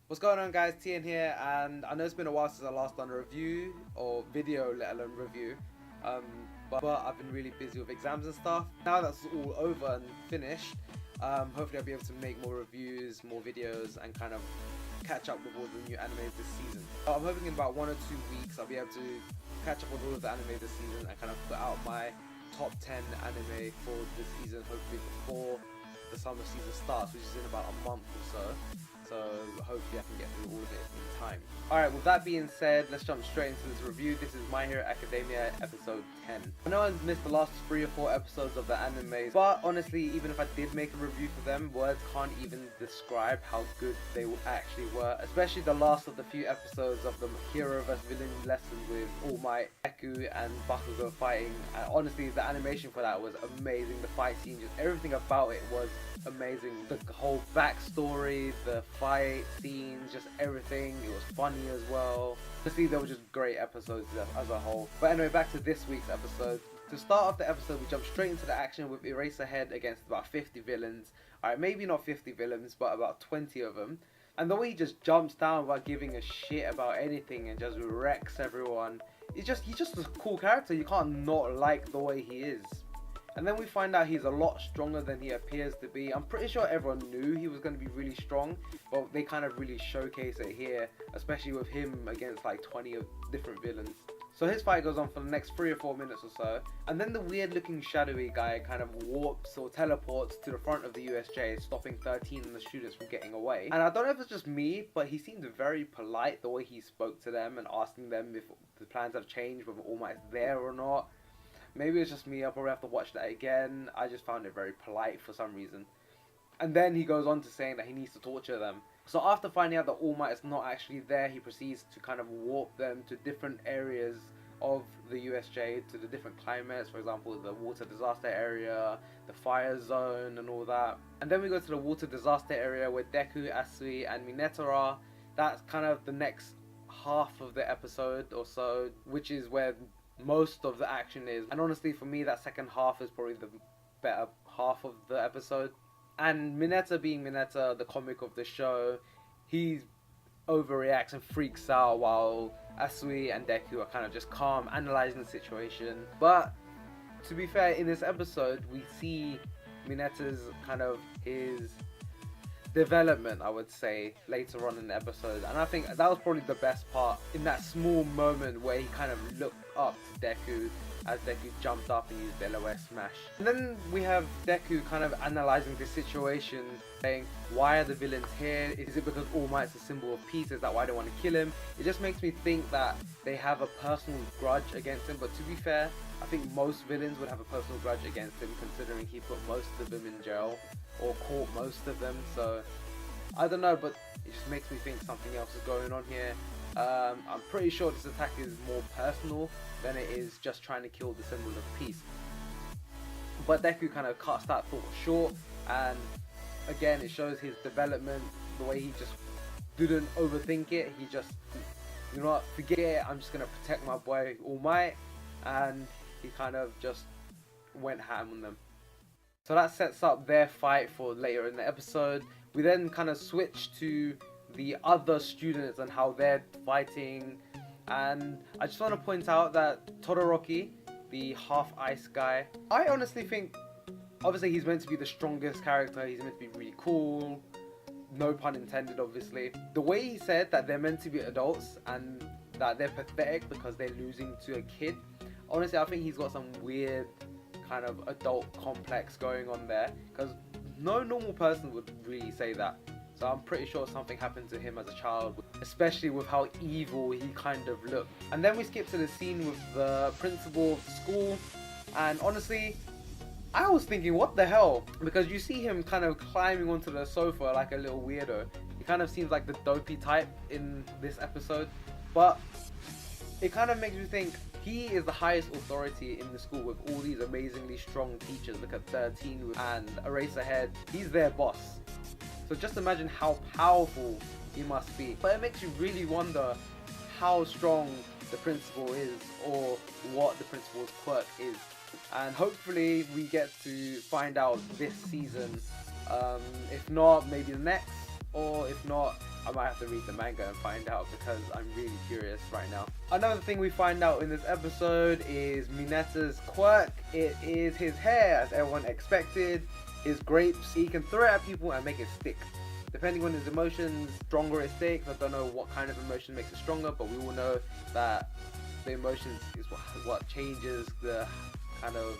What's going on, guys? TN here, and I know it's been a while since I last done a review or video, let alone review. But I've been really busy with exams and stuff. Now that's all over and finished, hopefully I'll be able to make more reviews, more videos, and kind of catch up with all the new animes this season. I'm hoping in about 1 or 2 weeks I'll be able to catch up with all of the anime this season and kind of put out my top 10 anime for this season, hopefully before the summer season starts, which is in about a month or so. So hopefully I can get through all of it in time. Alright, with that being said, let's jump straight into this review. This is My Hero Academia episode 10. I know I missed the last 3 or 4 episodes of the anime, but honestly, even if I did make a review for them, words can't even describe how good they actually were. Especially the last of the few episodes of the hero vs villain lesson with All Might, Deku and Bakugo fighting. And honestly, the animation for that was amazing. The fight scene, just everything about it was amazing. The whole backstory, the fight scenes, just everything. It was funny as well. Honestly, they were just great episodes as a whole. But anyway, back to this week's episode. To start off the episode, we jump straight into the action with Eraserhead against about 50 villains. Alright, maybe not 50 villains, but about 20 of them. And the way he just jumps down without giving a shit about anything and just wrecks everyone. He's just a cool character. You can't not like the way he is. And then we find out he's a lot stronger than he appears to be. I'm pretty sure everyone knew he was going to be really strong, but they kind of really showcase it here, especially with him against like 20 of different villains. So his fight goes on for the next 3 or 4 minutes or so, and then the weird looking shadowy guy kind of warps or teleports to the front of the USJ, stopping 13 of the students from getting away. And I don't know if it's just me, but he seemed very polite the way he spoke to them and asking them if the plans have changed, whether All Might's there or not. Maybe it's just me, I'll probably have to watch that again. I just found it very polite for some reason. And then he goes on to saying that he needs to torture them. So after finding out that All Might is not actually there, he proceeds to kind of warp them to different areas of the USJ, to the different climates, for example the water disaster area, the fire zone and all that. And then we go to the water disaster area where Deku, Asui and Mineta are. That's kind of the next half of the episode or so, which is where most of the action is. And honestly, for me, that second half is probably the better half of the episode. And Mineta being Mineta, the comic of the show, he overreacts and freaks out, while Asui and Deku are kind of just calm, analyzing the situation. But to be fair, in this episode we see Mineta's kind of his development, I would say, later on in the episode, and I think that was probably the best part, in that small moment where he kind of looked up to Deku as Deku jumped up and used the LOS smash. And then we have Deku kind of analysing the situation, saying, why are the villains here? Is it because All Might's a symbol of peace? Is that why they want to kill him? It just makes me think that they have a personal grudge against him, but to be fair, I think most villains would have a personal grudge against him, considering he put most of them in jail, or caught most of them. So I don't know, but it just makes me think something else is going on here. I'm pretty sure this attack is more personal than it is just trying to kill the symbol of peace. But Deku kind of cuts that thought short, and again it shows his development, the way he just didn't overthink it. He just, you know what, forget it, I'm just going to protect my boy All Might, and he kind of just went ham on them. So that sets up their fight for later in the episode. We then kind of switch to the other students and how they're fighting. And I just want to point out that Todoroki, the half ice guy, I honestly think, obviously he's meant to be the strongest character, he's meant to be really cool, no pun intended obviously. The way he said that they're meant to be adults and that they're pathetic because they're losing to a kid, honestly I think he's got some weird kind of adult complex going on there, because no normal person would really say that. So I'm pretty sure something happened to him as a child, especially with how evil he kind of looked. And then we skip to the scene with the principal of the school, and honestly I was thinking, what the hell, because you see him kind of climbing onto the sofa like a little weirdo. He kind of seems like the dopey type in this episode, but it kind of makes me think he is the highest authority in the school with all these amazingly strong teachers. Look at 13 and Eraserhead, he's their boss. So just imagine how powerful he must be. But it makes you really wonder how strong the principal is, or what the principal's quirk is. And hopefully we get to find out this season. If not, maybe the next, or if not, I might have to read the manga and find out because I'm really curious right now. Another thing we find out in this episode is Mineta's quirk. It is his hair, as everyone expected. His grapes, he can throw it at people and make it stick. Depending on his emotions, stronger it sticks. I don't know what kind of emotion makes it stronger, but we all know that the emotions is what changes the kind of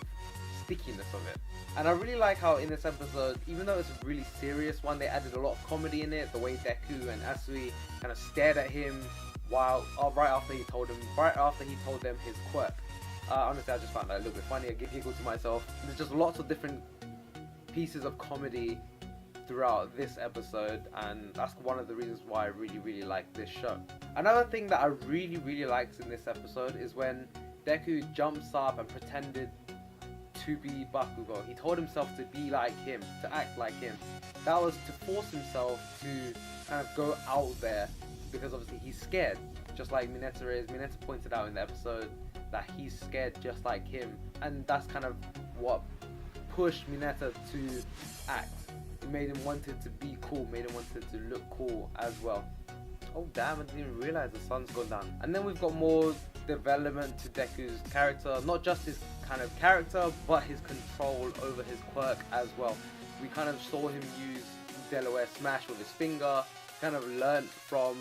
stickiness of it. And I really like how in this episode, even though it's a really serious one, they added a lot of comedy in it. The way Deku and Asui kind of stared at him while right after he told them his quirk. Honestly, I just found that a little bit funny. I giggled to myself. There's just lots of different pieces of comedy throughout this episode, and that's one of the reasons why I really like this show. Another thing that I really liked in this episode is when Deku jumps up and pretended to be Bakugo. He told himself to be like him, to act like him. That was to force himself to kind of go out there, because obviously he's scared, just like Mineta is. Mineta pointed out in the episode that he's scared just like him, and that's kind of what pushed Mineta to act. It made him wanted to be cool, made him wanted to look cool as well. Oh damn, I didn't even realize the sun's gone down. And then we've got more development to Deku's character, not just his kind of character, but his control over his quirk as well. We kind of saw him use Delaware Smash with his finger, kind of learnt from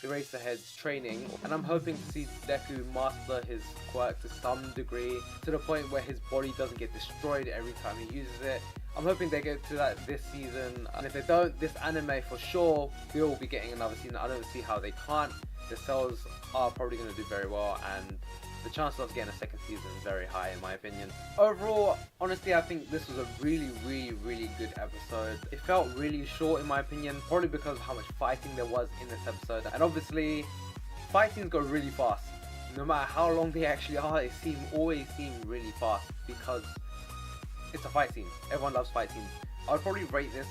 Eraserhead's training, and I'm hoping to see Deku master his quirk to some degree, to the point where his body doesn't get destroyed every time he uses it. I'm hoping they get to that this season, and if they don't, this anime for sure will be getting another season. I don't see how they can't. The sales are probably going to do very well, and the chance of us getting a second season is very high in my opinion. Overall, honestly, I think this was a really good episode. It felt really short in my opinion, probably because of how much fighting there was in this episode. And obviously, fight scenes go really fast. No matter how long they actually are, it always seem really fast because it's a fight scene. Everyone loves fight scenes. I would probably rate this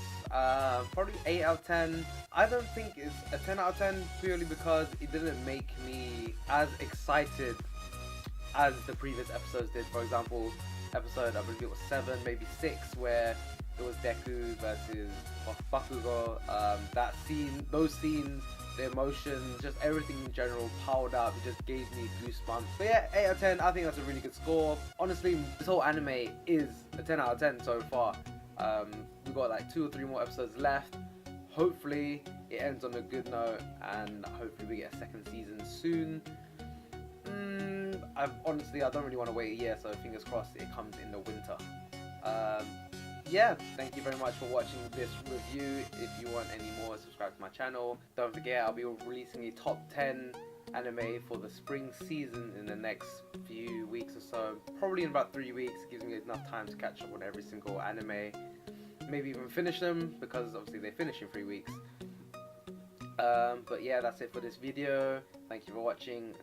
probably 8 out of 10. I don't think it's a 10 out of 10 purely because it didn't make me as excited as the previous episodes did. For example, episode, I believe it was 7, maybe 6, where it was Deku versus Bakugo. That scene, those scenes, the emotions, just everything in general piled up. It just gave me goosebumps. But yeah, 8 out of 10, I think that's a really good score. Honestly, this whole anime is a 10 out of 10 so far. We've got like 2 or 3 more episodes left. Hopefully it ends on a good note, and hopefully we get a second season soon. Honestly, I don't really want to wait a year, so fingers crossed it comes in the winter. Yeah, thank you very much for watching this review. If you want any more, subscribe to my channel. Don't forget, I'll be releasing a top 10 anime for the spring season in the next few weeks or so. Probably in about 3 weeks. Gives me enough time to catch up on every single anime. Maybe even finish them, because obviously they finish in 3 weeks. But yeah, that's it for this video. Thank you for watching.